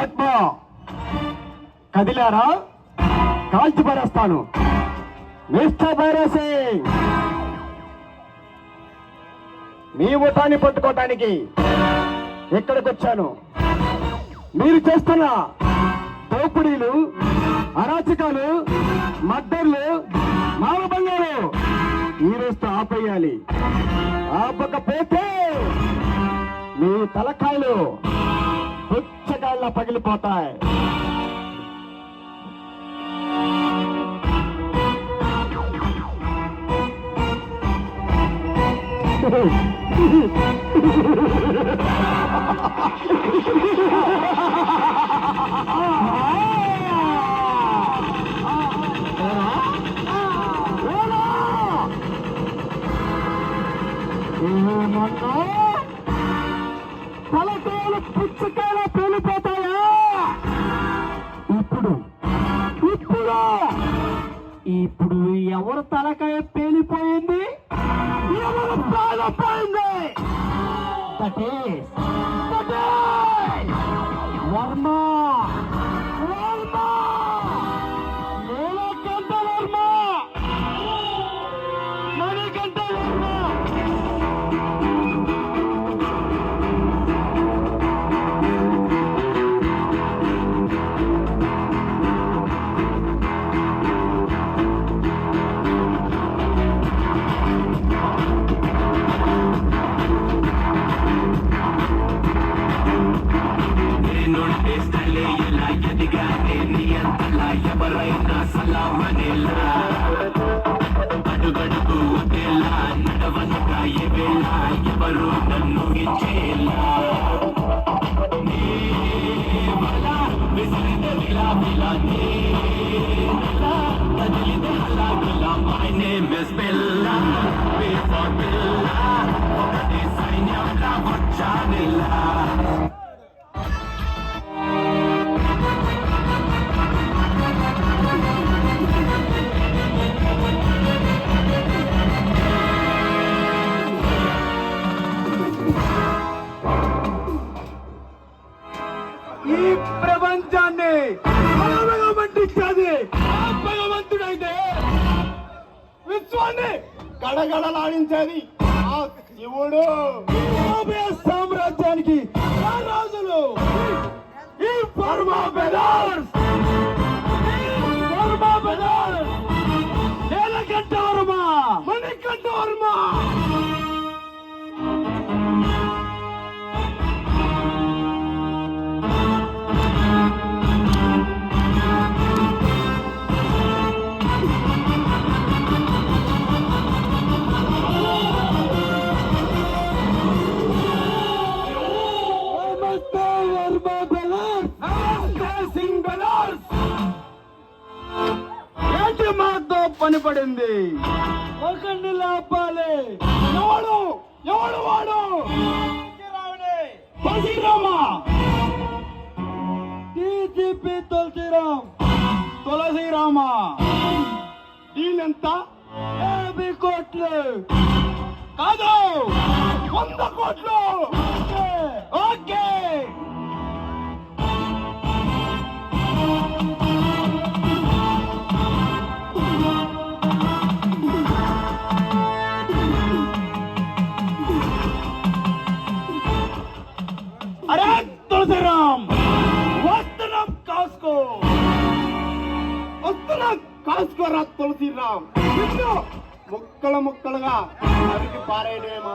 ఆత్మ కదిలారా కాల్చి పారేస్తాను. మిస్టర్ భైరవ్ సింగ్, మీ ముఠాన్ని పట్టుకోవటానికి ఇక్కడికి వచ్చాను. మీరు చేస్తున్న దోపిడీలు, అరాచకాలు, మద్దర్లు, మానభంగాలు ఈ రోజుతో ఆపేయాలి. ఆపకపోతే మీ తలకాయలు పుచ్చకాయలా పగిలిపోతాయి. తలకాయలు పుచ్చకాయలా పేలిపోతాయా? ఇప్పుడు ఇప్పుడు ఇప్పుడు ఎవరు తలకాయ పేలిపోయింది, ఎవరు పేలిపోయింది? వర్మ, వర్మ, నీలకంఠ వర్మ, మణికంఠ వర్మ. ఎవరైనా సలామనేలా అడుగడుగు ఒకేలా నడవనుక ఎవేళ ఎవరు నన్ను ఇచ్చేలా విసిరితే విలా విలా కదిలితే హలా గులా. My name is Billa, B for బిల్లా, ఒకటి సైన్యంలా వచ్చానిలా. ఈ ప్రపంచాన్ని మంటించేది భగవంతుడైతే విశ్వాన్ని గడగడలాడించేది ఆ శివుడు. సామ్రాజ్యానికి రాజులు ఈ వర్మ బ్రదర్స్, వర్మ బ్రదర్స్, నీలకంఠ వర్మ, మణికంఠ వర్మ. ఏంటి మాతో పని పడింది, ఒకరిని లాపాలి. ఎవడు ఎవడు వాడు? తులసిరామా, డీజీపీ తులసిరామ్, తులసిరామా. దీనెంత? 50 కోట్లు కాదు, 100 కోట్లు. ఓకే, అరే తులసిరామ్, వస్తున్నాం కాసుకో, వస్తున్నాం కాసుకోరా తులసిరామ్. ముక్కలు ముక్కలుగా నరికి పారేయడమే మా